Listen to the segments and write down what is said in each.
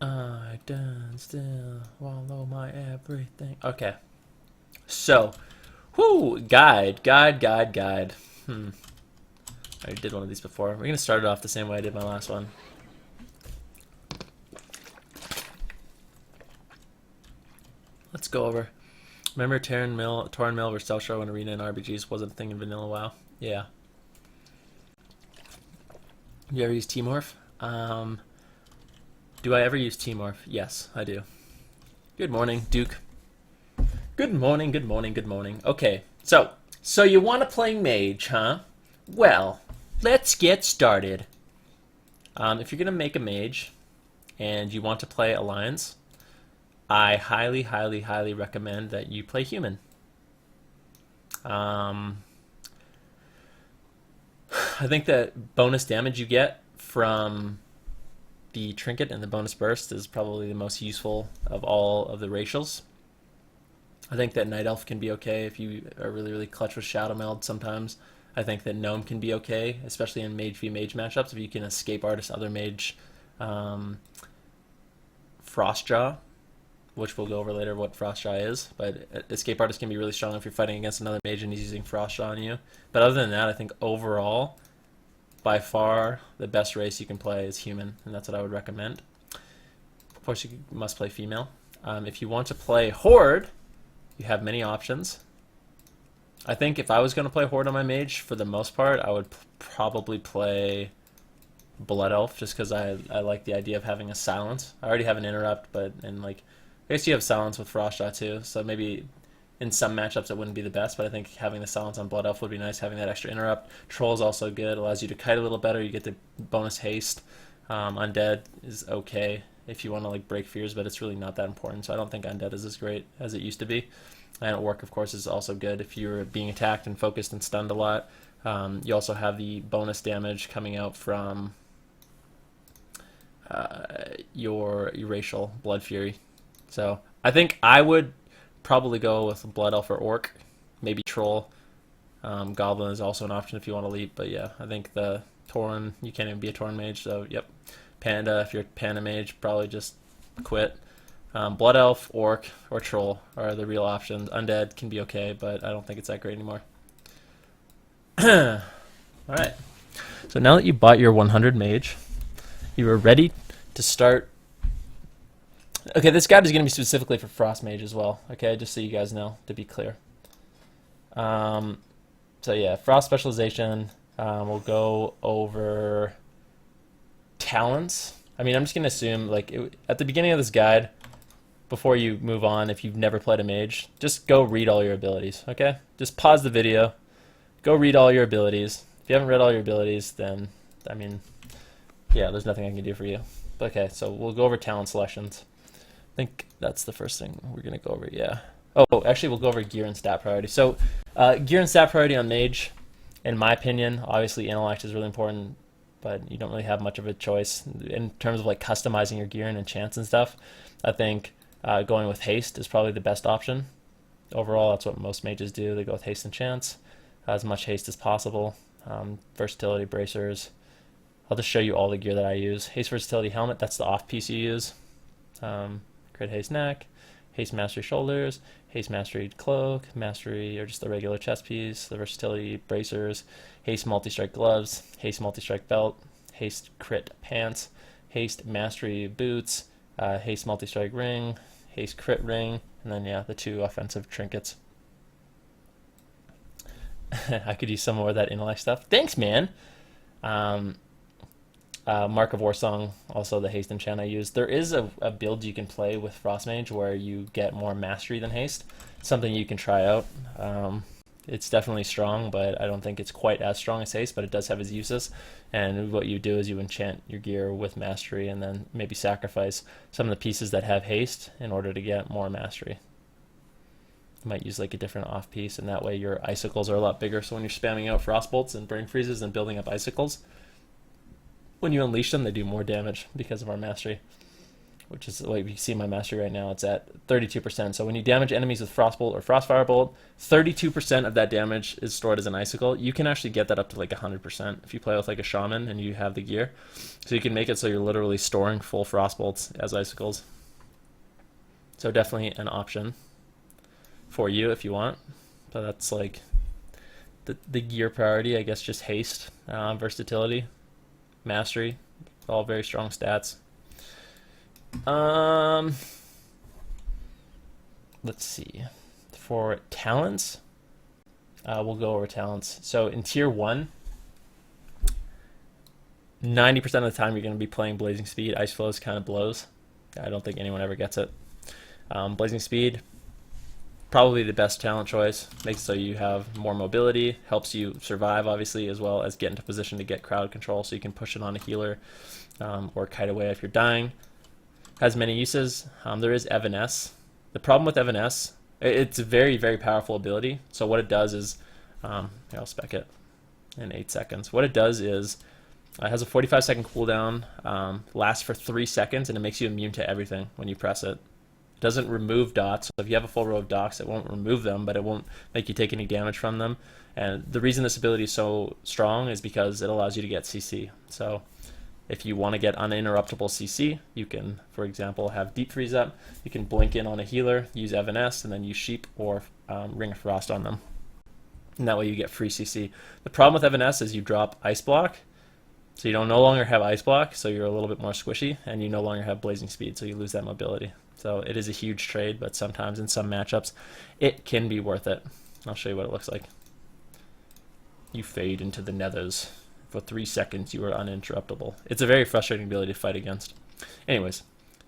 I done still wallow my everything. Okay, so, guide. I already did one of these before. We're gonna start it off the same way I did my last one. Let's go over. Remember Torn Mill versus Stealth Show and Arena and RBGs wasn't a thing in Vanilla WoW? Yeah. You ever use Teamorph? Do I ever use Teamorph? Yes, I do. Good morning, Duke. Good morning, good morning, good morning. Okay, so you want to play Mage, huh? Well, let's get started. If you're going to make a Mage and you want to play Alliance, I highly, highly, highly recommend that you play Human. I think that bonus damage you get from the Trinket and the bonus burst is probably the most useful of all of the racials. I think that Night Elf can be okay if you are really, really clutch with Shadow Meld sometimes. I think that Gnome can be okay, especially in Mage v Mage matchups, if you can escape artist other Mage. Frostjaw, which we'll go over later what Frostjaw is, but escape artist can be really strong if you're fighting against another Mage and he's using Frostjaw on you. But other than that, I think overall, by far, the best race you can play is Human, and that's what I would recommend. Of course, you must play female. If you want to play Horde, you have many options. I think if I was going to play Horde on my Mage, for the most part, I would probably play Blood Elf, just because I like the idea of having a silence. I already have an interrupt, and like, I guess you have silence with Frostjaw too, so maybe in some matchups it wouldn't be the best, but I think having the silence on Blood Elf would be nice, having that extra interrupt. Troll is also good, allows you to kite a little better, you get the bonus haste. Undead is okay if you want to like break fears, but it's really not that important, so I don't think Undead is as great as it used to be. And Orc, of course, is also good if you're being attacked and focused and stunned a lot. You also have the bonus damage coming out from your racial Blood Fury. So I think I would probably go with Blood Elf or Orc, maybe Troll. Goblin is also an option if you want to leap, but yeah, I think the Tauren, you can't even be a Tauren Mage, so yep. Panda, if you're a Panda Mage, probably just quit. Blood Elf, Orc, or Troll are the real options. Undead can be okay, but I don't think it's that great anymore. Alright, so now that you bought your 100 Mage, you are ready to start. Okay, this guide is going to be specifically for Frost Mage as well, okay, just so you guys know, to be clear. So yeah, Frost Specialization, we'll go over talents. I mean, I'm just going to assume, like, at the beginning of this guide, before you move on, if you've never played a Mage, just go read all your abilities, okay? Just pause the video, go read all your abilities. If you haven't read all your abilities, then, I mean, yeah, there's nothing I can do for you. Okay, so we'll go over talent selections. I think that's the first thing we're going to go over, yeah. Oh, actually, we'll go over gear and stat priority. So, gear and stat priority on Mage, in my opinion, obviously intellect is really important, but you don't really have much of a choice. In terms of like customizing your gear and enchants and stuff, I think going with haste is probably the best option. Overall, that's what most mages do. They go with haste and chance, as much haste as possible. Versatility, bracers. I'll just show you all the gear that I use. Haste versatility helmet, that's the off piece you use. Crit haste neck, haste mastery shoulders, haste mastery cloak, mastery or just the regular chest piece, the versatility bracers, haste multi-strike gloves, haste multi-strike belt, haste crit pants, haste mastery boots, haste multi-strike ring, haste crit ring, and then yeah, the 2 offensive trinkets. I could use some more of that intellect stuff. Thanks, man. Mark of Warsong, also the haste enchant I use. There is a build you can play with Frostmage where you get more mastery than haste. Something you can try out. It's definitely strong, but I don't think it's quite as strong as haste, but it does have its uses. And what you do is you enchant your gear with mastery and then maybe sacrifice some of the pieces that have haste in order to get more mastery. You might use like a different off piece, and that way your icicles are a lot bigger. So when you're spamming out frostbolts and brain freezes and building up icicles, when you unleash them, they do more damage because of our mastery. which is like you see my mastery right now, it's at 32%. So when you damage enemies with Frostbolt or Frostfire Bolt, 32% of that damage is stored as an icicle. You can actually get that up to like 100% if you play with like a shaman and you have the gear. So you can make it so you're literally storing full Frostbolts as icicles. So definitely an option for you if you want. So that's like the gear priority, I guess. Just haste, versatility, mastery, all very strong stats. Let's see. For talents, we'll go over talents. So in tier 1, 90% of the time you're going to be playing Blazing Speed. Ice Flows kind of blows. I don't think anyone ever gets it. Blazing Speed, probably the best talent choice. Makes it so you have more mobility, helps you survive, obviously, as well as get into position to get crowd control, so you can push it on a healer or kite away if you're dying. Has many uses. There is Evanesce. The problem with Evanesce, it's a very, very powerful ability. So what it does is, I'll spec it in 8 seconds. What it does is, it has a 45-second cooldown, lasts for 3 seconds, and it makes you immune to everything when you press it. It doesn't remove dots. So if you have a full row of dots, it won't remove them, but it won't make you take any damage from them. And the reason this ability is so strong is because it allows you to get CC. So if you want to get uninterruptible CC, you can, for example, have Deep Freeze up. You can blink in on a healer, use Evanesce, and then use Sheep or Ring of Frost on them. And that way you get free CC. The problem with Evanesce is you drop Ice Block, so you don't no longer have Ice Block, so you're a little bit more squishy, and you no longer have Blazing Speed, so you lose that mobility. So it is a huge trade, but sometimes in some matchups, it can be worth it. I'll show you what it looks like. You fade into the nethers. For 3 seconds, you are uninterruptible. It's a very frustrating ability to fight against. Anyways,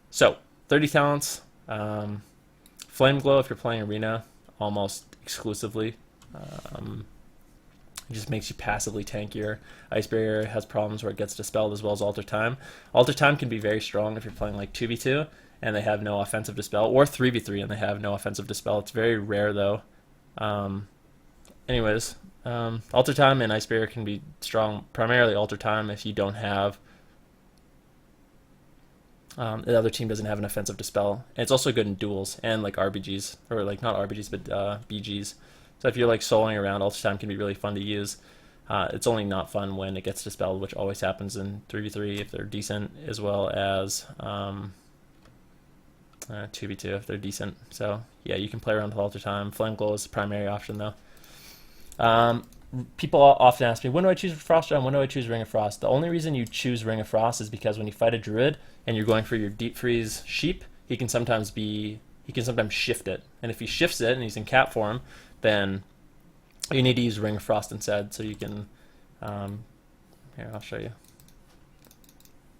so 30 talents. Flame Glow if you're playing Arena, almost exclusively. It just makes you passively tankier. Ice Barrier has problems where it gets dispelled, as well as Alter Time. Alter Time can be very strong if you're playing like 2v2 and they have no offensive dispel, or 3v3 and they have no offensive dispel. It's very rare though. Anyways, Alter Time and Ice Barrier can be strong, primarily Alter Time if you don't have, the other team doesn't have an offensive dispel. And it's also good in duels and like RBGs, or like not RBGs, but BGs. So if you're like soloing around, Alter Time can be really fun to use. It's only not fun when it gets dispelled, which always happens in 3v3 if they're decent, as well as 2v2 if they're decent. So yeah, you can play around with Alter Time. Flame Glow is the primary option though. People often ask me, when do I choose Frost Drum? When do I choose Ring of Frost? The only reason you choose Ring of Frost is because when you fight a Druid and you're going for your Deep Freeze Sheep, he can sometimes shift it. And if he shifts it and he's in cap form, then you need to use Ring of Frost instead. So you can, here, I'll show you.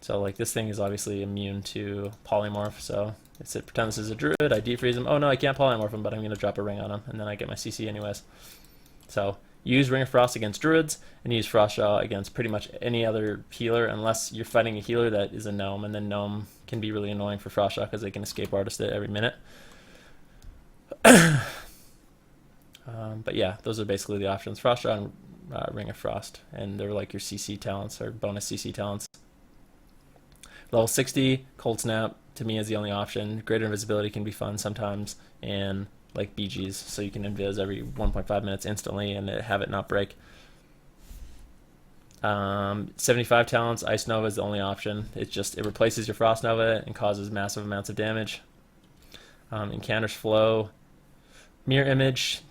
So like this thing is obviously immune to Polymorph, so pretend this is a Druid, I Deep Freeze him. Oh no, I can't Polymorph him, but I'm going to drop a Ring on him, and then I get my CC anyways. So use Ring of Frost against Druids, and use Frost Jaw against pretty much any other healer, unless you're fighting a healer that is a Gnome, and then Gnome can be really annoying for Frost Jaw because they can escape artist it every minute. But yeah, those are basically the options. Frost Jaw and Ring of Frost, and they're like your CC talents, or bonus CC talents. Level 60, Cold Snap, to me is the only option. Greater Invisibility can be fun sometimes, and like BGs, so you can invis every 1.5 minutes instantly and have it not break. 75 talents, Ice Nova is the only option. It replaces your Frost Nova and causes massive amounts of damage. Incanter's Flow, Mirror Image.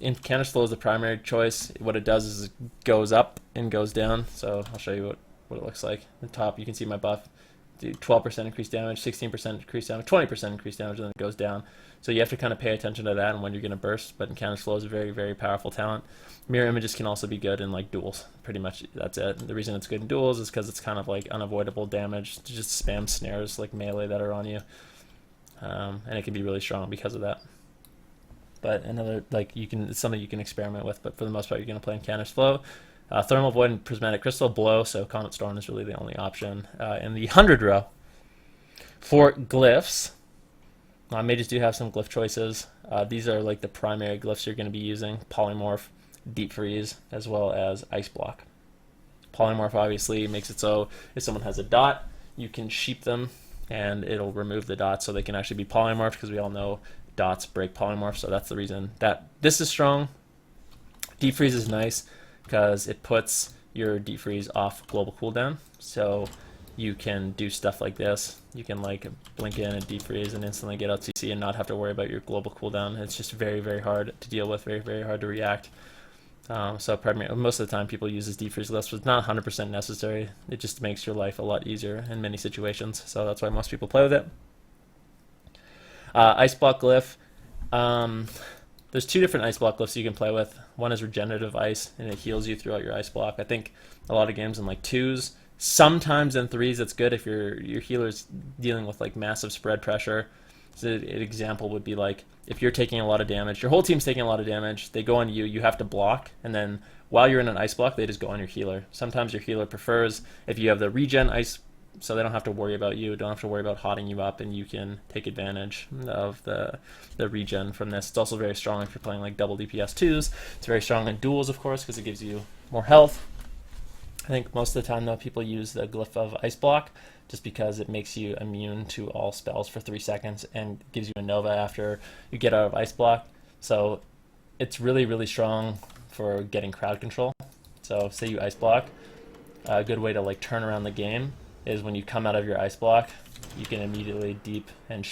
Incanter's Flow is the primary choice. What it does is it goes up and goes down, so I'll show you what it looks like. At the top you can see my buff. 12% increased damage, 16% increased damage, 20% increased damage, and then it goes down. So you have to kind of pay attention to that and when you're going to burst, but Encounter's Flow is a very, very powerful talent. Mirror Images can also be good in like duels. Pretty much that's it. The reason it's good in duels is because it's kind of like unavoidable damage to just spam snares like melee that are on you. And it can be really strong because of that. But another, like, it's something you can experiment with, but for the most part you're going to play Encounter's Flow. Thermal Void and Prismatic Crystal blow, so Comet Storm is really the only option in the 100 row. For Glyphs, Mages do have some Glyph choices. These are like the primary Glyphs you're going to be using. Polymorph, Deep Freeze, as well as Ice Block. Polymorph obviously makes it so if someone has a dot, you can sheep them and it'll remove the dots so they can actually be polymorphed, because we all know dots break polymorph, so that's the reason that this is strong. Deep freeze is nice because it puts your deep freeze off global cooldown, so you can do stuff like this. You can like blink in and deep freeze and instantly get out CC and not have to worry about your global cooldown. It's just very, very hard to deal with, very, very hard to react. So most of the time people use this deep freeze Glyphs, but it's not 100% necessary. It just makes your life a lot easier in many situations, so that's why most people play with it. Ice block glyph. There's two different ice block glyphs you can play with. One is regenerative ice, and it heals you throughout your ice block. I think a lot of games in like 2s, sometimes in 3s it's good if your healer's dealing with like massive spread pressure. So an example would be like if you're taking a lot of damage, your whole team's taking a lot of damage, they go on you, you have to block, and then while you're in an ice block, they just go on your healer. Sometimes your healer prefers if you have the regen ice, so they don't have to worry about you, don't have to worry about hotting you up, and you can take advantage of the regen from this. It's also very strong if you're playing like double DPS 2s. It's very strong in duels, of course, because it gives you more health. I think most of the time, though, people use the Glyph of Ice Block just because it makes you immune to all spells for 3 seconds and gives you a Nova after you get out of Ice Block. So it's really, really strong for getting crowd control. So say you Ice Block, a good way to like turn around the game is when you come out of your Ice Block, you can immediately deep and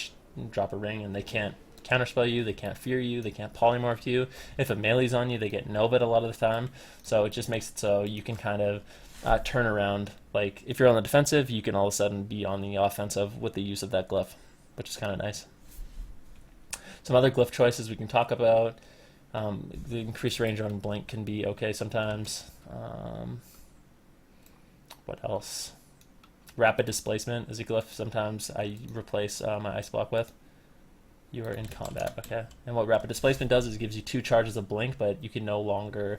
drop a ring, and they can't counterspell you, they can't fear you, they can't polymorph you. If a melee's on you, they get Nova'd a lot of the time. So it just makes it so you can kind of turn around. Like if you're on the defensive, you can all of a sudden be on the offensive with the use of that glyph, which is kind of nice. Some other glyph choices we can talk about. The increased range on blink can be okay sometimes. What else? Rapid displacement is a glyph sometimes I replace my ice block with. You are in combat, okay. And what rapid displacement does is it gives you 2 charges of blink, but you can no longer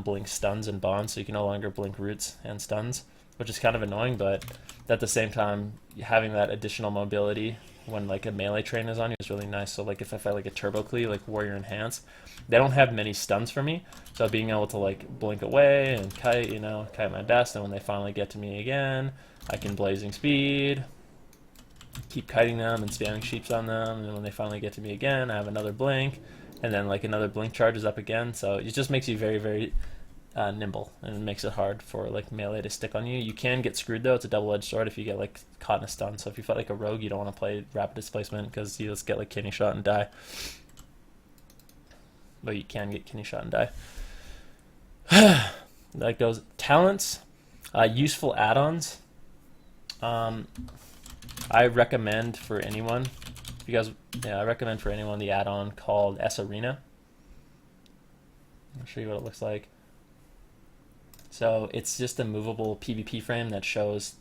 blink stuns and bonds, so you can no longer blink roots and stuns, which is kind of annoying, but at the same time, having that additional mobility when like a melee train is on you is really nice. So like if I fight like a turbo clee, like Warrior Enhance, they don't have many stuns for me, so being able to like blink away and kite, kite my best, and when they finally get to me again, I can blazing speed, keep kiting them and spamming sheeps on them, and then when they finally get to me again, I have another blink, and then like another blink charges up again. So it just makes you very, very nimble, and it makes it hard for like melee to stick on you. You can get screwed though. It's a double-edged sword if you get like caught in a stun. So if you fight like a rogue, you don't want to play rapid displacement because you just get like kidney shot and die. But you can get kidney shot and die. Like those talents, useful add-ons. I recommend for anyone, I recommend for anyone the add-on called S Arena. I'll show you what it looks like. So it's just a movable PvP frame that shows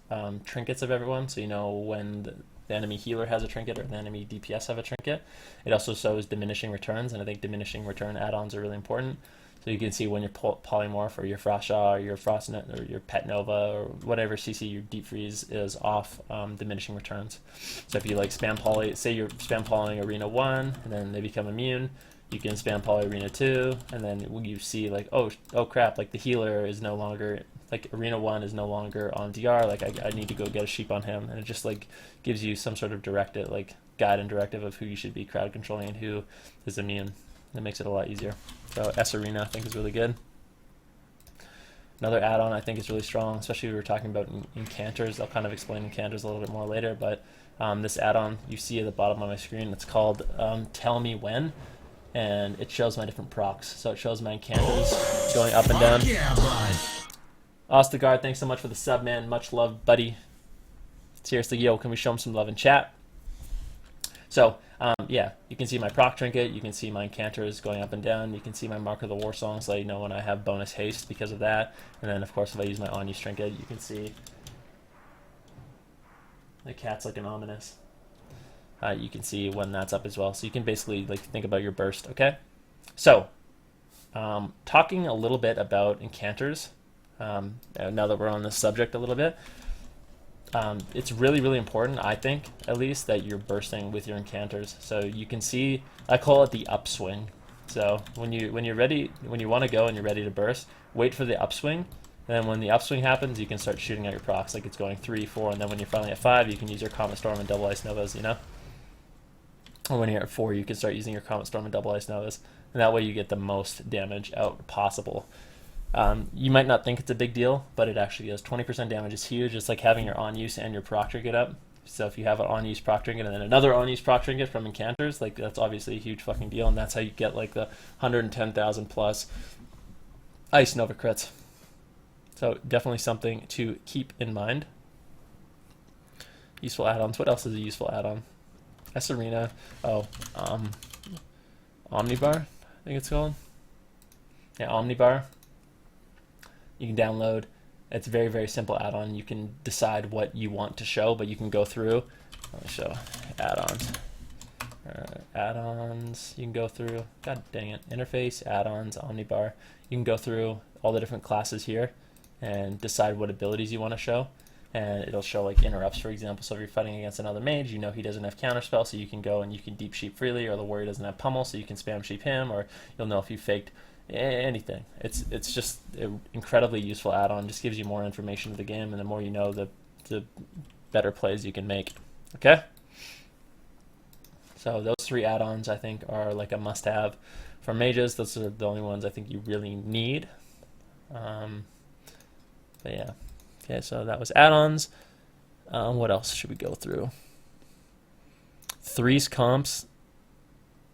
trinkets of everyone, so you know when the enemy healer has a trinket or the enemy DPS have a trinket. It also shows diminishing returns, and I think diminishing return add-ons are really important. So you can see when your polymorph or your frost shot or your frostnet or your pet nova or whatever CC your deep freeze is off diminishing returns. So if you like spam poly, say you're spam polying arena 1 and then they become immune, you can spam poly arena 2, and then you see like, oh crap, like the healer is no longer, like arena 1 is no longer on DR, like I need to go get a sheep on him, and it just like gives you some sort of directive, like guide and directive of who you should be crowd controlling and who is immune. It makes it a lot easier. So S Arena I think is really good. Another add-on I think is really strong, especially if we were talking about incanters. I'll kind of explain incanters a little bit more later, but this add-on you see at the bottom of my screen, it's called Tell Me When, and it shows my different procs. So it shows my incanters going up and down. Ostegard, thanks so much for the sub, man. Much love, buddy. Seriously, yo, can we show him some love in chat? So, yeah, you can see my proc trinket, you can see my incanters going up and down, you can see my Mark of the War Song, so you know when I have bonus haste because of that, and then of course if I use my on-use trinket, you can see the cat's like an ominous. You can see when that's up as well, so you can basically like think about your burst, okay? So, talking a little bit about incanters, now that we're on this subject a little bit, it's really, really important, I think, at least, that you're bursting with your incanters. So you can see, I call it the upswing. So when you're ready, when you want to go and you're ready to burst, wait for the upswing, And then when the upswing happens, you can start shooting at your procs like it's going 3, 4, and then when you're finally at 5, you can use your Comet Storm and Double Ice Novas, you know? Or when you're at 4, you can start using your Comet Storm and Double Ice Novas, and that way you get the most damage out possible. You might not think it's a big deal, but it actually is. 20% damage is huge. It's like having your on-use and your proc trinket up. So if you have an on-use proc trinket and then another on-use proc trinket from Encanters, like that's obviously a huge fucking deal, and that's how you get like the 110,000 plus Ice Nova crits. So definitely something to keep in mind. Useful add-ons. What else is a useful add-on? S Arena. Oh, Omnibar, I think it's called. Yeah, Omnibar. You can download. It's a very, very simple add-on. You can decide what you want to show, but you can go through. Let me show add-ons. Add-ons. You can go through. God dang it. Interface, add-ons, Omnibar. You can go through all the different classes here and decide what abilities you want to show. And it'll show like interrupts, for example. So if you're fighting against another mage, you know he doesn't have counterspell, so you can go and you can deep sheep freely, or the warrior doesn't have pummel, so you can spam sheep him, or you'll know if you faked anything. It's just an incredibly useful add-on. Just gives you more information of the game, and the more you know, the better plays you can make. Okay? So those 3 add-ons I think are like a must-have for mages. Those are the only ones I think you really need. But yeah. Okay, so that was add-ons. What else should we go through? Threes comps.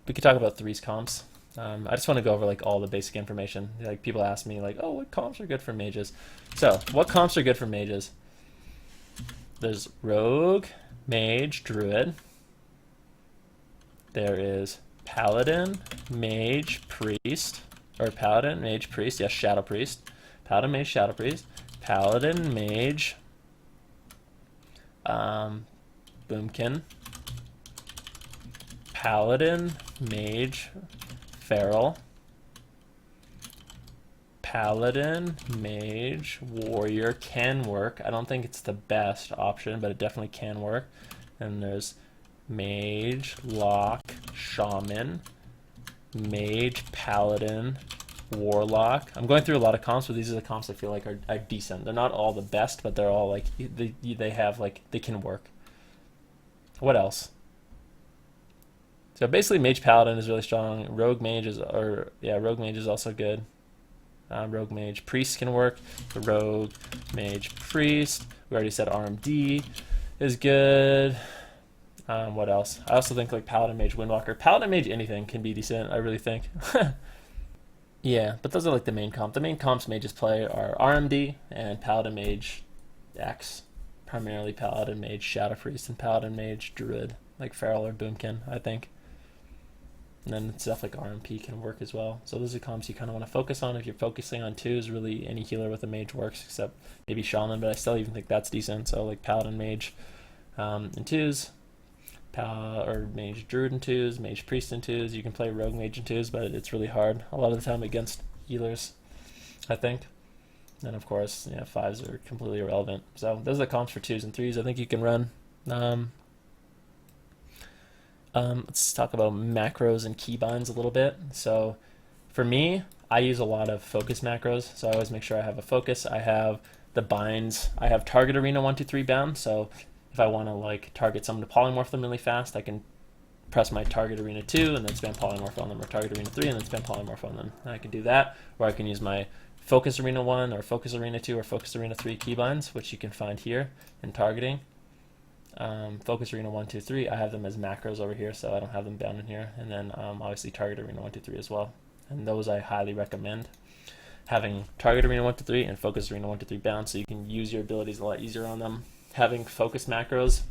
We could talk about threes comps. I just want to go over like all the basic information. Like people ask me like, oh, what comps are good for mages? So what comps are good for mages? There's Rogue, Mage, Druid. There is Paladin, Mage, Priest. Or Paladin, Mage, Priest. Yes, Shadow Priest. Paladin, Mage, Shadow Priest. Paladin, Mage, Boomkin, Paladin, Mage, Feral, Paladin, Mage, Warrior can work. I don't think it's the best option, but it definitely can work. And there's Mage, Lock, Shaman, Mage, Paladin, Warlock. I'm going through a lot of comps, but these are the comps I feel like are decent. They're not all the best, but they're all like they have like they can work. What else? So basically, Mage Paladin is really strong. Rogue Mage is Rogue Mage is also good. Rogue Mage Priest can work. Rogue Mage Priest. We already said RMD is good. What else? I also think like Paladin Mage Windwalker. Paladin Mage anything can be decent. I really think. Yeah, but those are like the main comp. The main comps mages play are RMD and Paladin Mage X. Primarily Paladin Mage Shadow Priest and Paladin Mage Druid, like Feral or Boomkin, I think. And then stuff like RMP can work as well. So those are comps you kind of want to focus on. If you're focusing on 2s, really any healer with a mage works, except maybe Shaman, but I still even think that's decent. So like Paladin Mage in 2s. Or Mage Druid in 2s, Mage Priest in 2s. You can play Rogue Mage in 2s, but it's really hard a lot of the time against healers, I think. And of course, 5s are completely irrelevant. So those are the comps for 2s and 3s I think you can run. Let's talk about macros and keybinds a little bit. So for me, I use a lot of focus macros. So I always make sure I have a focus. I have the binds. I have target arena 1, 2, 3 bound. So if I want to like target someone to polymorph them really fast, I can press my target arena 2 and then spam polymorph on them, or target arena 3 and then spam polymorph on them. And I can do that, or I can use my focus arena 1 or focus arena 2 or focus arena 3 keybinds, which you can find here in targeting. Focus arena 1, 2, 3, I have them as macros over here, so I don't have them down in here. And then obviously target arena 1, 2, 3 as well. And those I highly recommend. Having target arena 1, 2, 3 and focus arena 1, 2, 3 bound, so you can use your abilities a lot easier on them. Having focus macros,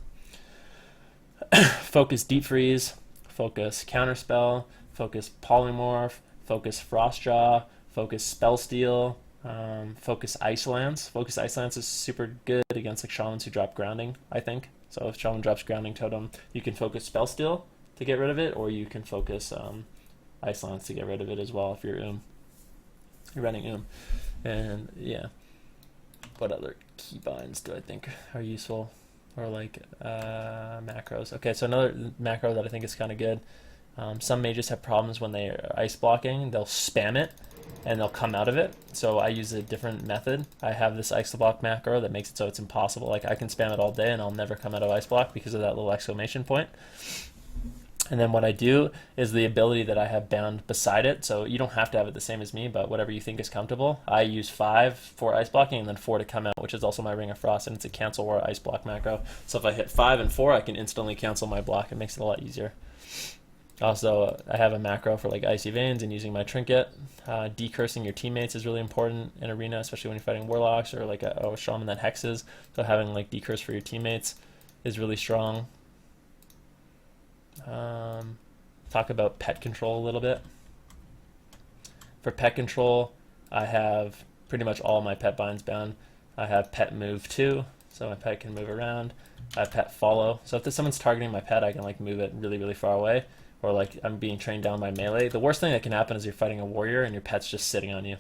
focus deep freeze, focus counterspell, focus polymorph, focus frostjaw, focus spell steal, focus ice lance. Focus ice lance is super good against like shamans who drop grounding, I think. So if shaman drops grounding totem, you can focus spell steal to get rid of it, or you can focus ice lance to get rid of it as well if you're you're running And yeah. What other keybinds do I think are useful, or like macros? Okay, so another macro that I think is kind of good. Some mages have problems when they are ice blocking. They'll spam it, and they'll come out of it. So I use a different method. I have this ice block macro that makes it so it's impossible. Like I can spam it all day and I'll never come out of ice block because of that little exclamation point. And then what I do is the ability that I have bound beside it. So you don't have to have it the same as me, but whatever you think is comfortable. I use 5 for ice blocking and then 4 to come out, which is also my Ring of Frost, and it's a cancel or ice block macro. So if I hit 5 and 4, I can instantly cancel my block. It makes it a lot easier. Also, I have a macro for like Icy Veins and using my trinket. Decursing your teammates is really important in Arena, especially when you're fighting Warlocks or like a Shaman that hexes. So having like decurse for your teammates is really strong. Talk about pet control a little bit. For pet control, I have pretty much all my pet binds bound. I have pet move too, so my pet can move around. I have pet follow, so if someone's targeting my pet, I can like move it really, really far away, or like I'm being trained down by melee. The worst thing that can happen is you're fighting a warrior and your pet's just sitting on you.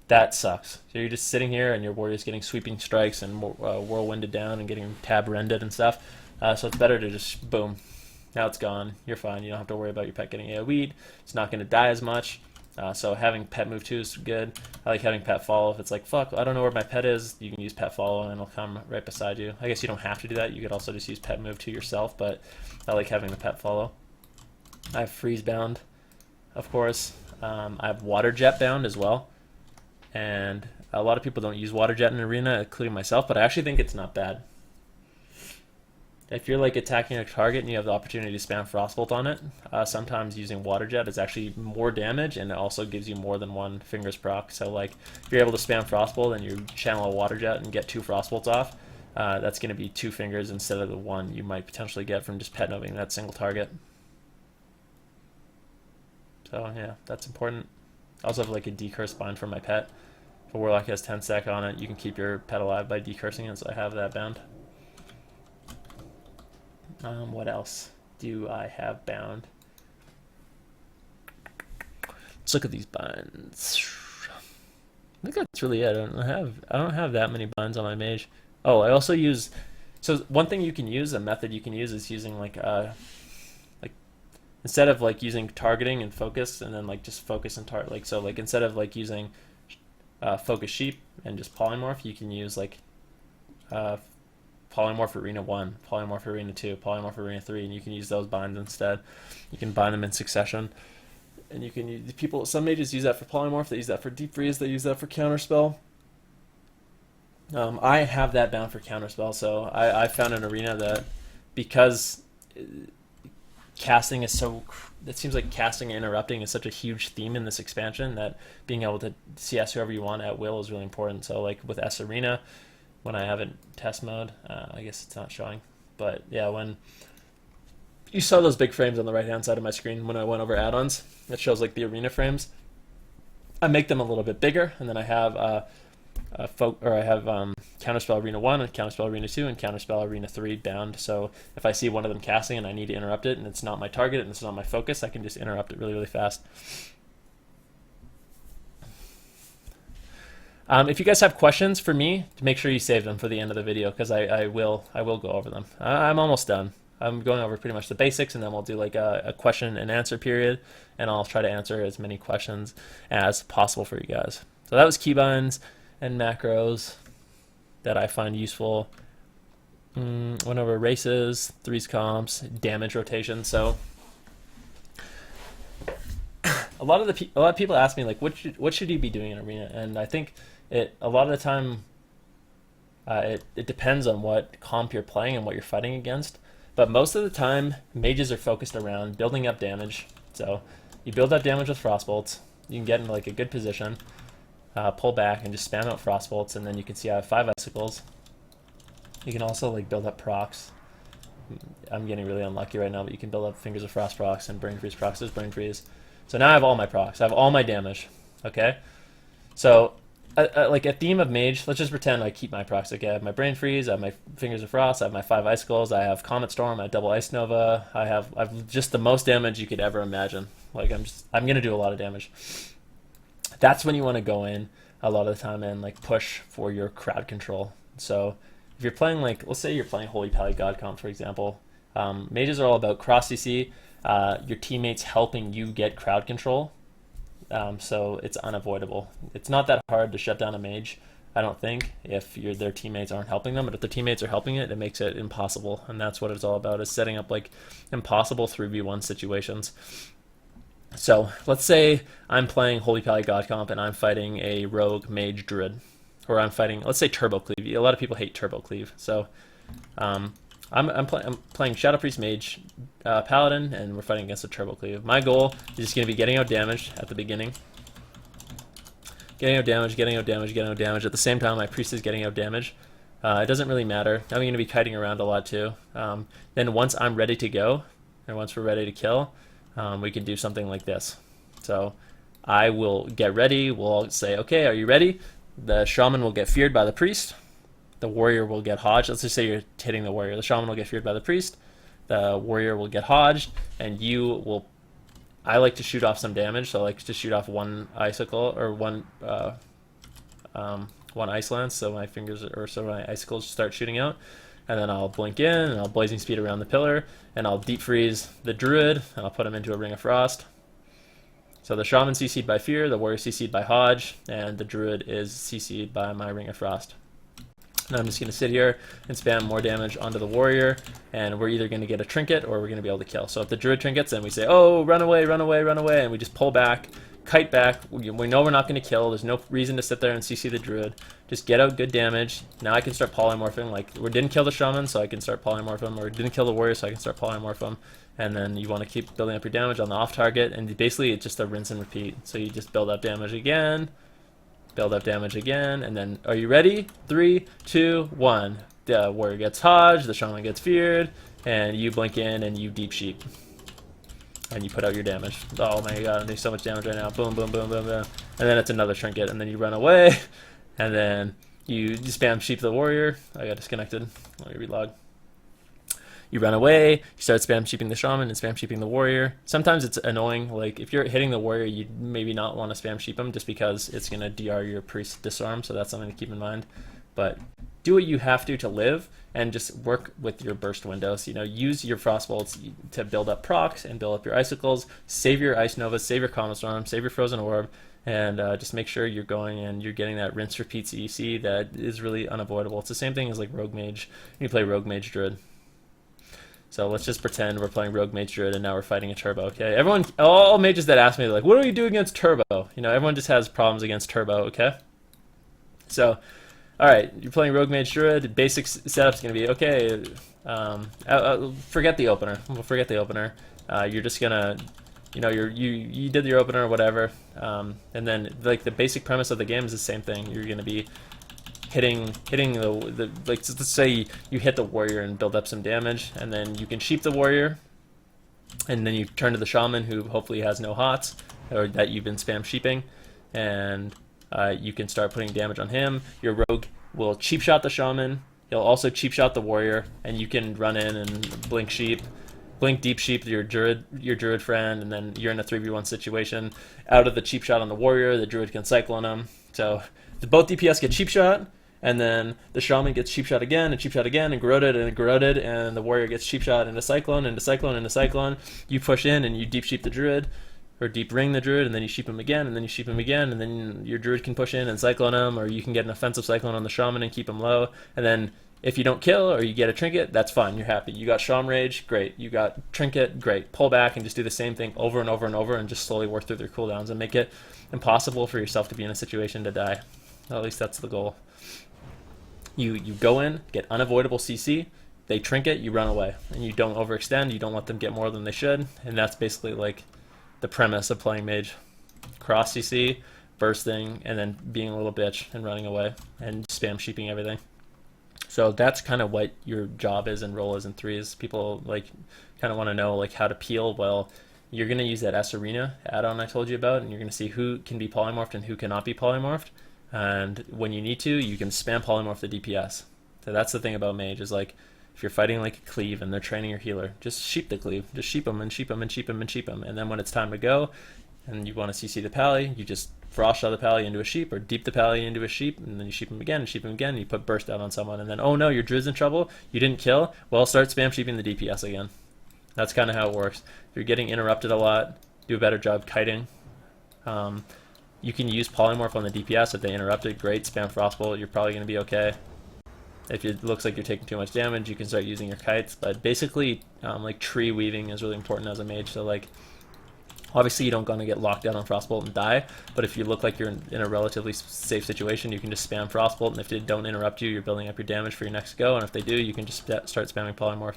That sucks. So you're just sitting here and your warrior's getting sweeping strikes and whirlwinded down and getting tab rended and stuff. So it's better to just boom. Now it's gone. You're fine. You don't have to worry about your pet getting AoE'd. It's not going to die as much. So having pet move 2 is good. I like having pet follow. If it's like, fuck, I don't know where my pet is, you can use pet follow and it'll come right beside you. I guess you don't have to do that. You could also just use pet move 2 yourself, but I like having the pet follow. I have freeze bound, of course. I have water jet bound as well. And a lot of people don't use water jet in Arena, including myself, but I actually think it's not bad. If you're like attacking a target and you have the opportunity to spam Frostbolt on it, sometimes using Water Jet is actually more damage and it also gives you more than 1 Fingers proc. So like if you're able to spam Frostbolt and you channel a Water Jet and get 2 Frostbolts off, that's going to be 2 fingers instead of the 1 you might potentially get from just pet noving that single target. So yeah, that's important. I also have like a decurse bind for my pet. If a Warlock has 10 sec on it, you can keep your pet alive by decursing it, so I have that bound. What else do I have bound? Let's look at these binds. I think that's really it. I don't have that many binds on my mage. Oh, I also use. So one thing you can use, a method you can use, is using like instead of like using targeting and focus, and then like just focus and target. Like so, like instead of like using focus sheep and just polymorph, you can use like polymorph arena 1, polymorph arena 2, polymorph arena 3, and you can use those binds instead. You can bind them in succession, and you can use people. Some mages use that for polymorph. They use that for deep freeze. They use that for counterspell. I have that bound for counterspell. So I found an arena that because casting is so. It seems like casting and interrupting is such a huge theme in this expansion that being able to CS whoever you want at will is really important. So like with S Arena, when I have it in test mode, I guess it's not showing, but yeah, when you saw those big frames on the right hand side of my screen when I went over add-ons, it shows like the arena frames. I make them a little bit bigger, and then I have Counterspell Arena 1 and Counterspell Arena 2 and Counterspell Arena 3 bound. So if I see one of them casting and I need to interrupt it and it's not my target and it's not my focus, I can just interrupt it really, really fast. If you guys have questions for me, make sure you save them for the end of the video, because I will go over them. I'm almost done. I'm going over pretty much the basics, and then we'll do like a question and answer period, and I'll try to answer as many questions as possible for you guys. So that was keybinds and macros that I find useful. Went over races, threes comps, damage rotation. So a lot of people ask me like, what should you be doing in Arena? And I think a lot of the time it depends on what comp you're playing and what you're fighting against. But most of the time, mages are focused around building up damage. So you build up damage with frostbolts. You can get in like a good position, pull back, and just spam out frostbolts, and then you can see I have 5 icicles. You can also like build up procs. I'm getting really unlucky right now, but you can build up Fingers of Frost procs and Brain Freeze procs. There's Brain Freeze. So now I have all my procs. I have all my damage. Okay? So, like a theme of Mage, let's just pretend I keep my procs. Like I have my Brain Freeze, I have my Fingers of Frost, I have my 5 Icicles, I have Comet Storm, I have Double Ice Nova, I've just the most damage you could ever imagine. Like I'm gonna do a lot of damage. That's when you want to go in a lot of the time and like push for your crowd control. So if you're playing like, let's say you're playing Holy Pally God Comp, for example, mages are all about cross CC, your teammates helping you get crowd control. so it's unavoidable. It's not that hard to shut down a mage, I don't think, if their teammates aren't helping them. But if their teammates are helping it, it makes it impossible. And that's what it's all about, is setting up like impossible 3v1 situations. So let's say I'm playing Holy Pally God Comp and I'm fighting a rogue mage druid. Or I'm fighting, let's say Turbo Cleave. A lot of people hate Turbo Cleave. So I'm playing Shadow Priest Mage Paladin, and we're fighting against a Turbo Cleave. My goal is just going to be getting out damage at the beginning. Getting out damage, getting out damage, getting out damage. At the same time, my Priest is getting out damage. It doesn't really matter. I'm going to be kiting around a lot too. Then once I'm ready to go, and once we're ready to kill, we can do something like this. So I will get ready. We'll say, okay, are you ready? The Shaman will get feared by the Priest. The Warrior will get hodged. Let's just say you're hitting the Warrior. The Shaman will get feared by the Priest. The Warrior will get hodged, and you will... I like to shoot off some damage, so I like to shoot off one icicle, or one ice lance, so my fingers, or so my icicles start shooting out. And then I'll blink in, and I'll blazing speed around the pillar, and I'll deep freeze the Druid, and I'll put him into a Ring of Frost. So the Shaman CC'd by Fear, the Warrior CC'd by Hodge, and the Druid is CC'd by my Ring of Frost. And I'm just going to sit here and spam more damage onto the Warrior, and we're either going to get a trinket or we're going to be able to kill. So if the Druid trinkets, then we say, oh, run away, run away, run away, and we just pull back, kite back. We know we're not going to kill. There's no reason to sit there and CC the Druid. Just get out good damage. Now I can start polymorphing. Like, we didn't kill the Shaman, so I can start polymorphing, or didn't kill the Warrior, so I can start polymorphing. And then you want to keep building up your damage on the off target, and basically it's just a rinse and repeat. So you just build up damage again, build up damage again, and then, are you ready? 3, 2, 1. The Warrior gets hodged, the Shaman gets feared, and you blink in and you deep sheep. And you put out your damage. Oh my god, I'm doing so much damage right now. Boom, boom, boom, boom, boom. And then it's another trinket, and then you run away, and then you spam sheep the Warrior. I got disconnected. Let me relog. You run away, you start spam sheeping the Shaman and spam sheeping the Warrior. Sometimes it's annoying, like if you're hitting the Warrior, you maybe not want to spam sheep him just because it's going to DR your Priest disarm, so that's something to keep in mind. But do what you have to live, and just work with your burst windows. You know, use your Frost Bolts to build up procs and build up your Icicles, save your Ice Novas, save your Comet Storm, save your Frozen Orb, and just make sure you're going and you're getting that rinse repeat CEC that is really unavoidable. It's the same thing as like Rogue Mage when you play Rogue Mage Druid. So let's just pretend we're playing Rogue Mage Druid and now we're fighting a Turbo, okay? Everyone, all mages that ask me, like, what do we do against Turbo? You know, everyone just has problems against Turbo, okay? So, alright, you're playing Rogue Mage Druid, basic setup's going to be, okay, forget the opener. We'll forget the opener. You're just going to, you know, you did your opener or whatever, and then, like, the basic premise of the game is the same thing. You're going to be hitting the like, let's say you hit the Warrior and build up some damage, and then you can sheep the Warrior, and then you turn to the Shaman, who hopefully has no hots, or that you've been spam sheeping, and you can start putting damage on him. Your Rogue will cheap shot the Shaman, he'll also cheap shot the Warrior, and you can run in and blink deep sheep your Druid friend, and then you're in a 3v1 situation. Out of the cheap shot on the Warrior, the Druid can cyclone him. So both DPS get cheap shot, and then the Shaman gets cheap shot again, and corroded, and the Warrior gets cheap shot into cyclone, into cyclone, into cyclone. You push in and you deep sheep the Druid, or deep ring the Druid, and then you sheep him again, and then you sheep him again, and then your Druid can push in and cyclone him, or you can get an offensive cyclone on the Shaman and keep him low. And then if you don't kill or you get a trinket, that's fine. You're happy. You got Shaman Rage, great. You got trinket, great. Pull back and just do the same thing over and over and over, and just slowly work through their cooldowns and make it impossible for yourself to be in a situation to die. At least that's the goal. You go in, get unavoidable CC, they trinket, you run away, and you don't overextend. You don't let them get more than they should, and that's basically like the premise of playing Mage. Cross CC, bursting, and then being a little bitch and running away and spam sheeping everything. So that's kind of what your job is and role is in threes. People like kind of want to know like how to peel. Well, you're going to use that S Arena add-on I told you about, and you're going to see who can be polymorphed and who cannot be polymorphed. And when you need to, you can spam polymorph the DPS. So that's the thing about Mage, is like if you're fighting like a cleave and they're training your healer, just sheep the cleave. Just sheep them and sheep them and sheep them and sheep them. And then when it's time to go and you want to CC the pally, you just frost shot the pally into a sheep, or deep the pally into a sheep, and then you sheep him again and sheep him again, and you put burst out on someone, and then, oh no, your Druid's in trouble, you didn't kill, well, start spam sheeping the DPS again. That's kind of how it works. If you're getting interrupted a lot, do a better job kiting. You can use Polymorph on the DPS. If they interrupt it, great. Spam Frostbolt, you're probably going to be okay. If it looks like you're taking too much damage, you can start using your kites. But basically, like tree weaving is really important as a mage. So like, obviously you don't want to get locked down on Frostbolt and die. But if you look like you're in a relatively safe situation, you can just spam Frostbolt. And if they don't interrupt you, you're building up your damage for your next go. And if they do, you can just start spamming Polymorph.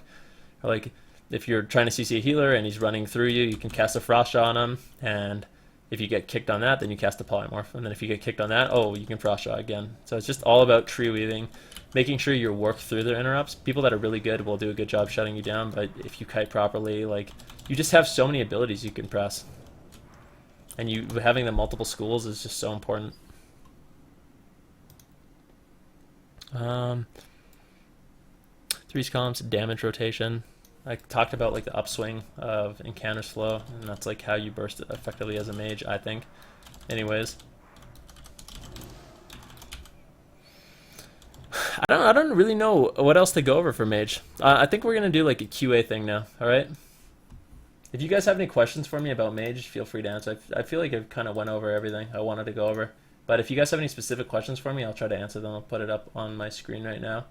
Or like, if you're trying to CC a healer and he's running through you, you can cast a Frost Shot on him. And if you get kicked on that, then you cast a Polymorph. And then if you get kicked on that, oh, you can Frost Shot again. So it's just all about tree weaving. Making sure you work through their interrupts. People that are really good will do a good job shutting you down, but if you kite properly, like, you just have so many abilities you can press. And having the multiple schools is just so important. Three columns, damage rotation. I talked about like the upswing of Incanter's Flow, and that's like how you burst it effectively as a mage, I think. Anyways. I don't really know what else to go over for Mage. I think we're going to do like a QA thing now, alright? If you guys have any questions for me about Mage, feel free to answer. I feel like I've kind of went over everything I wanted to go over. But if you guys have any specific questions for me, I'll try to answer them. I'll put it up on my screen right now.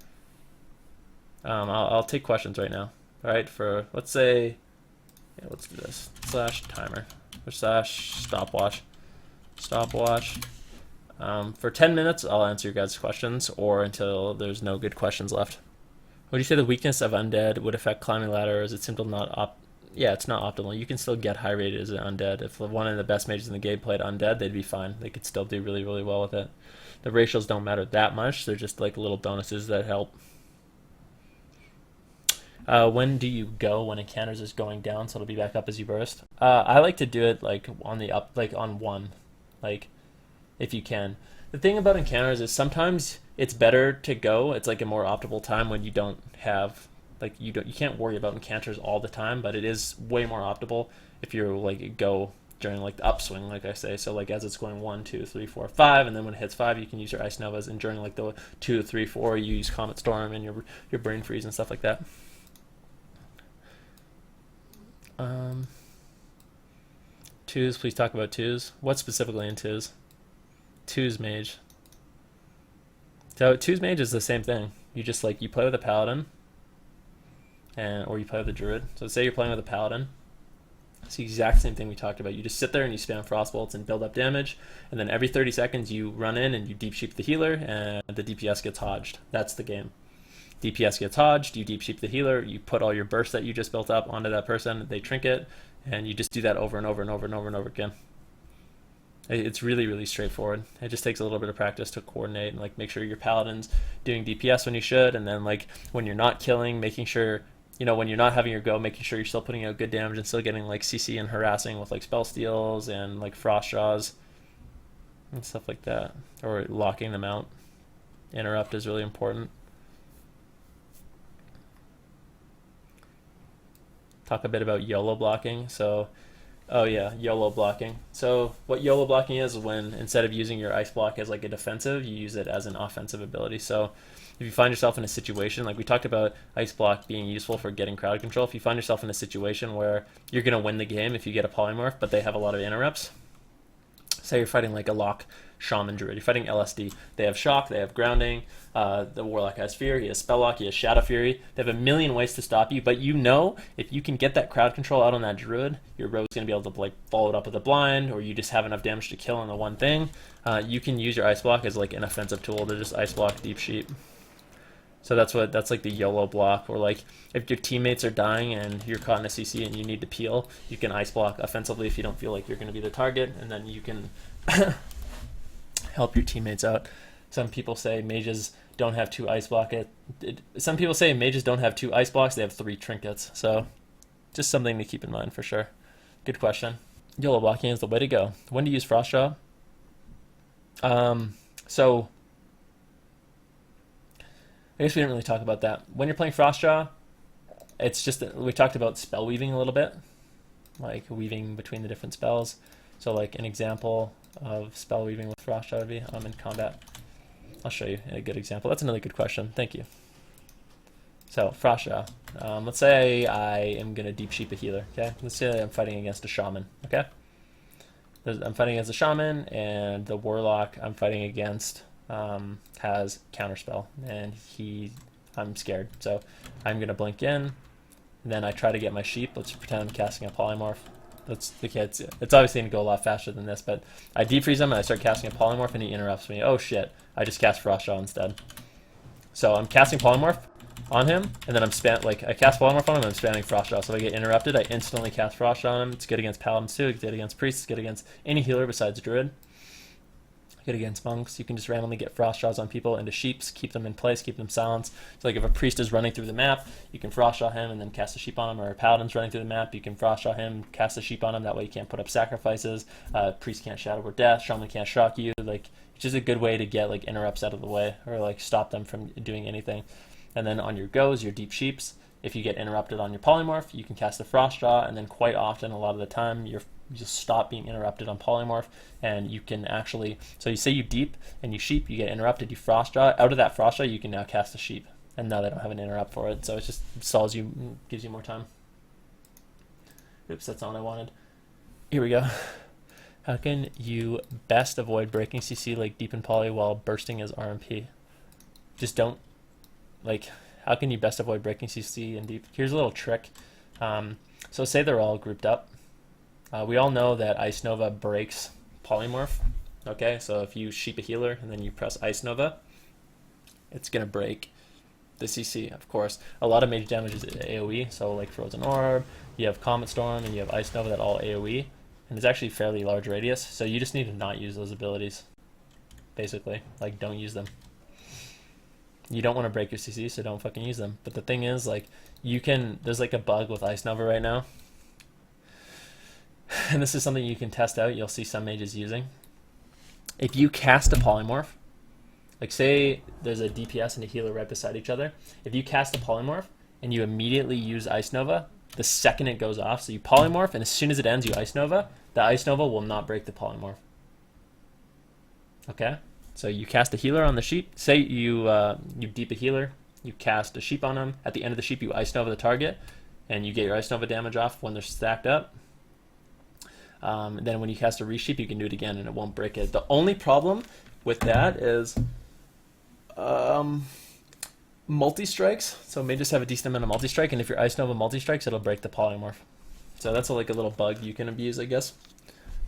I'll take questions right now. Alright, for, let's say, yeah, let's do this. /timer, or /stopwatch. Stopwatch. For 10 minutes, I'll answer your guys' questions, or until there's no good questions left. Would you say the weakness of Undead would affect climbing ladder, or is it simply not yeah, it's not optimal. You can still get high rated as an Undead. If one of the best mages in the game played Undead, they'd be fine. They could still do really, really well with it. The ratios don't matter that much. They're just like little bonuses that help. When do you go when Incanters is going down, so it'll be back up as you burst? I like to do it like on the up, like on 1. Like, if you can. The thing about Encounters is sometimes it's better to go. It's like a more optimal time when you don't have, like, you can't worry about Encounters all the time, but it is way more optimal if you're like go during like the upswing, like I say. So like as it's going 1, 2, 3, 4, 5, and then when it hits 5, you can use your Ice Novas, and during like the 2, 3, 4, you use Comet Storm and your Brain Freeze and stuff like that. Twos, please talk about twos. What specifically in twos? Twos Mage. So twos Mage is the same thing. You just like, you play with a Paladin, or you play with a Druid. So say you're playing with a Paladin. It's the exact same thing we talked about. You just sit there and you spam Frostbolts and build up damage, and then every 30 seconds you run in and you Deep Sheep the healer, and the DPS gets hodged. That's the game. DPS gets hodged, you Deep Sheep the healer, you put all your bursts that you just built up onto that person, they trinket, and you just do that over and over and over and over and over again. It's really, really straightforward. It just takes a little bit of practice to coordinate and like make sure your Paladin's doing DPS when you should, and then like when you're not killing, making sure, you know, when you're not having your go, making sure you're still putting out good damage and still getting like CC and harassing with like spell steals and like frost jaws and stuff like that, or locking them out. Interrupt is really important. Talk a bit about YOLO blocking. So, oh yeah, YOLO blocking. So what YOLO blocking is when instead of using your ice block as like a defensive, you use it as an offensive ability. So if you find yourself in a situation, like we talked about ice block being useful for getting crowd control, if you find yourself in a situation where you're going to win the game if you get a polymorph, but they have a lot of interrupts, say you're fighting like a lock shaman druid, you're fighting LSD, they have shock, they have grounding, the warlock has fear, he has spell lock, he has shadow fury, they have a million ways to stop you, but you know if you can get that crowd control out on that druid, your rogue's going to be able to like follow it up with a blind, or you just have enough damage to kill on the one thing. You can use your ice block as like an offensive tool to just ice block Deep Sheep. So that's like the YOLO block, or like if your teammates are dying and you're caught in a CC and you need to peel, you can ice block offensively if you don't feel like you're going to be the target, and then you can help your teammates out. Some people say mages don't have 2 ice block. Some people say mages don't have 2 ice blocks, they have 3 trinkets. So just something to keep in mind for sure. Good question. YOLO blocking is the way to go. When to use Frost Jaw? So I guess we didn't really talk about that. When you're playing Frostjaw, it's just that we talked about spell weaving a little bit, like weaving between the different spells. So like an example of spell weaving with Frostjaw would be in combat. I'll show you a good example. That's another good question. Thank you. So Frostjaw. Let's say I am going to Deep Sheep a healer. Okay. Let's say I'm fighting against a shaman. Okay. I'm fighting against the shaman, and the warlock I'm fighting against has counterspell, and I'm scared, so I'm gonna blink in, and then I try to get my sheep. Let's pretend I'm casting a polymorph. That's the kids. It's obviously gonna go a lot faster than this, but I defreeze him and I start casting a polymorph, and he interrupts me. Oh shit! I just cast Frostjaw instead. So I'm casting polymorph on him, and then I cast polymorph on him and I'm spamming Frostjaw. So if I get interrupted, I instantly cast Frostjaw on him. It's good against paladins too. It's good against priests. It's good against any healer besides druid. Good against monks. You can just randomly get Frostjaws on people into sheeps, keep them in place, keep them silenced. So like if a priest is running through the map, you can Frostjaw him and then cast a sheep on him, or a paladin's running through the map, you can Frostjaw him, cast a sheep on him, that way you can't put up sacrifices, priest can't shadow word death, shaman can't shock you. Like, it's just a good way to get like interrupts out of the way, or like stop them from doing anything. And then on your goes, your deep sheeps, if you get interrupted on your polymorph, you can cast a Frostjaw, and then quite often, a lot of the time, you just stop being interrupted on polymorph, and you can actually, so you say you deep and you sheep, you get interrupted, you Frostjaw. Out of that Frostjaw, you can now cast a sheep, and now they don't have an interrupt for it, so it just stalls you, gives you more time. Oops, that's not what I wanted. Here we go. How can you best avoid breaking CC like deep and poly while bursting as RMP? Just don't, like, how can you best avoid breaking CC and deep? Here's a little trick. So say they're all grouped up. We all know that Ice Nova breaks polymorph. Okay, so if you sheep a healer and then you press Ice Nova, it's gonna break the CC, of course. A lot of mage damage is AoE, so like Frozen Orb, you have Comet Storm, and you have Ice Nova that all AoE, and it's actually fairly large radius, so you just need to not use those abilities, basically. Like, don't use them. You don't want to break your CC, so don't fucking use them. But the thing is, like, there's like a bug with Ice Nova right now, and this is something you can test out. You'll see some mages using. If you cast a polymorph, like say there's a DPS and a healer right beside each other, if you cast a polymorph and you immediately use Ice Nova, the second it goes off, so you polymorph and as soon as it ends you Ice Nova, the Ice Nova will not break the polymorph. Okay? So you cast a healer on the sheep. Say you deep a healer, you cast a sheep on him. At the end of the sheep, you Ice Nova the target, and you get your Ice Nova damage off when they're stacked up. Then when you cast a resheep, you can do it again, and it won't break it. The only problem with that is multi-strikes. So mages have a decent amount of multi-strike, and if your Ice Nova multi-strikes, it'll break the polymorph. So that's like a little bug you can abuse, I guess,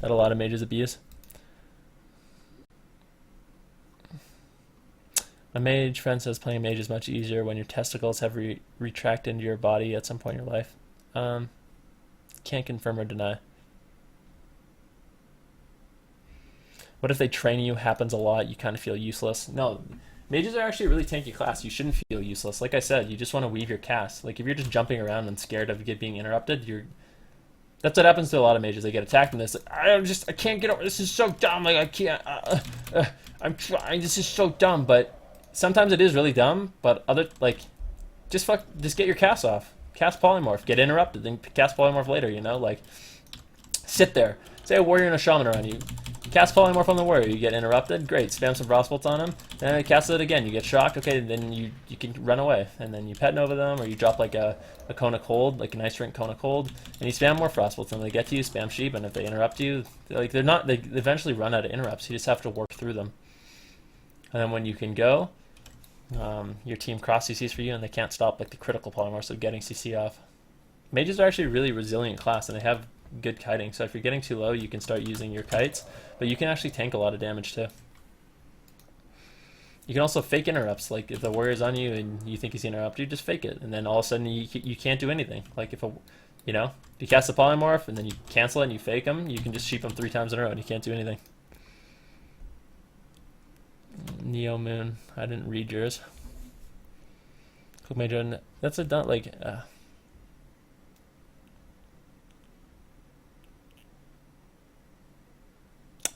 that a lot of mages abuse. A mage friend says playing mage is much easier when your testicles have retracted into your body at some point in your life. Can't confirm or deny. What if they train you, happens a lot, you kind of feel useless? No, mages are actually a really tanky class. You shouldn't feel useless. Like I said, you just want to weave your cast. Like if you're just jumping around and scared of being interrupted, that's what happens to a lot of mages. They get attacked and it's like, I can't get over, this is so dumb, like I can't, I'm trying, this is so dumb. But sometimes it is really dumb, but just get your cast off. Cast polymorph, get interrupted, then cast polymorph later, you know? Like, sit there. Say a warrior and a shaman around you. Cast polymorph on the warrior, you get interrupted, great, spam some frost bolts on him, then cast it again, you get shocked, okay, then you can run away, and then you pet nova them, or you drop like a cone of cold, like an ice drink cone of cold, and you spam more frost bolts, and when they get to you, spam sheep, and if they interrupt you, they eventually run out of interrupts, you just have to work through them. And then when you can go, your team cross CCs for you, and they can't stop like the critical polymorph, so getting CC off. Mages are actually a really resilient class, and they have good kiting, so if you're getting too low, you can start using your kites, but you can actually tank a lot of damage too. You can also fake interrupts, like if the warrior's on you and you think he's gonna interrupt you, just fake it, and then all of a sudden you can't do anything. Like if you cast a polymorph and then you cancel it and you fake him, you can just sheep him 3 times in a row and you can't do anything. Neo Moon, I didn't read yours. Cook Major, that's a done like.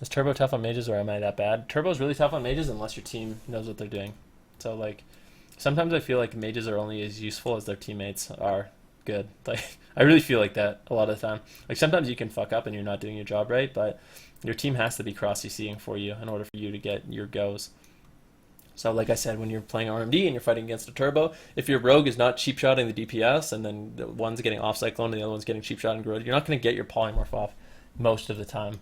Is Turbo tough on mages, or am I that bad? Turbo is really tough on mages unless your team knows what they're doing. So like, sometimes I feel like mages are only as useful as their teammates are good. Like, I really feel like that a lot of the time. Like sometimes you can fuck up and you're not doing your job right, but your team has to be cross CCing for you in order for you to get your goes. So like I said, when you're playing RMD and you're fighting against a Turbo, if your rogue is not cheap shotting the DPS and then the one's getting off cyclone and the other one's getting cheap shot and growth, you're not going to get your polymorph off most of the time.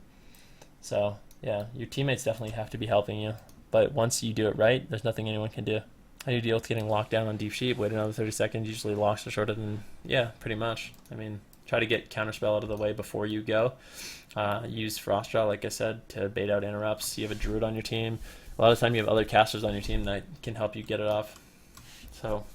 So yeah, your teammates definitely have to be helping you. But once you do it right, there's nothing anyone can do. How do you deal with getting locked down on deep sheep? Wait another 30 seconds. Usually locks are shorter than, yeah, pretty much. I mean, try to get counterspell out of the way before you go. Use Frost Draw, like I said, to bait out interrupts. You have a Druid on your team. A lot of the time you have other casters on your team that can help you get it off. So,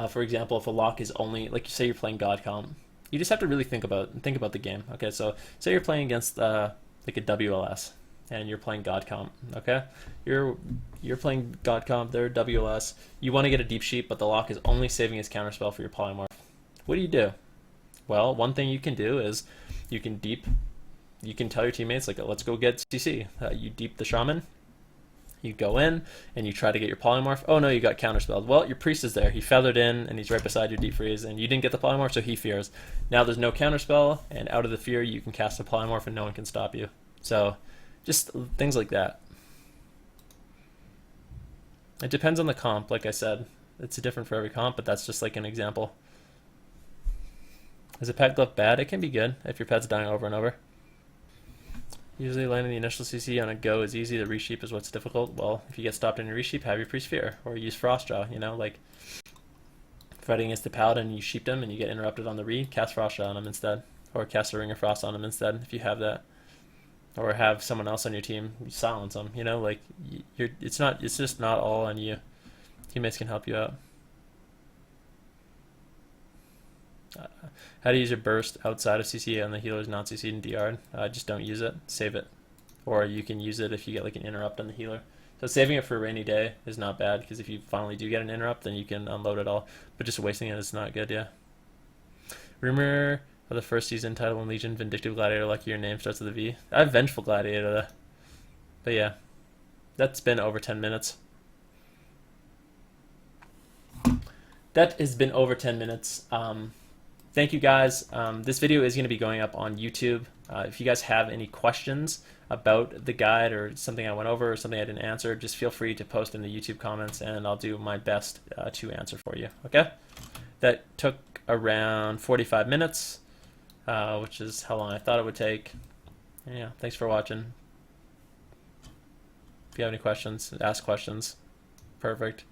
for example, if a lock is only, like you say you're playing God Comp, you just have to really think about the game. Okay, so say you're playing against like a WLS, and you're playing God Comp. Okay, you're playing God Comp. They're WLS. You want to get a deep sheep, but the lock is only saving his counterspell for your polymorph. What do? Well, one thing you can do is you can tell your teammates, like, let's go get CC. You deep the shaman. You go in and you try to get your polymorph. Oh no, you got counterspelled. Well, your priest is there. He feathered in and he's right beside your deep freeze, and you didn't get the polymorph, so he fears. Now there's no counterspell, and out of the fear you can cast a polymorph and no one can stop you. So just things like that. It depends on the comp, like I said. It's different for every comp, but that's just like an example. Is a pet glyph bad? It can be good if your pet's dying over and over. Usually landing the initial CC on a go is easy. The resheep is what's difficult. Well, if you get stopped in your resheep, have your priest fear, or use Frost Draw. You know, like fighting against the paladin, you sheeped him and you get interrupted on the re, cast Frost Draw on him instead, or cast a Ring of Frost on him instead if you have that, or have someone else on your team you silence them. You know, like it's just not all on you. Teammates can help you out. How to use your burst outside of CC and the healer's not CC'd in DR. Just don't use it. Save it. Or you can use it if you get like an interrupt on the healer. So saving it for a rainy day is not bad, because if you finally do get an interrupt, then you can unload it all. But just wasting it is not good, yeah. Rumor of the first season title in Legion, Vindictive Gladiator, lucky your name starts with a V. I have Vengeful Gladiator though. But yeah, that's been over 10 minutes. That has been over 10 minutes. Thank you guys. This video is going to be going up on YouTube. If you guys have any questions about the guide or something I went over or something I didn't answer, just feel free to post in the YouTube comments and I'll do my best to answer for you. Okay? That took around 45 minutes, which is how long I thought it would take. And yeah, thanks for watching. If you have any questions, ask questions. Perfect.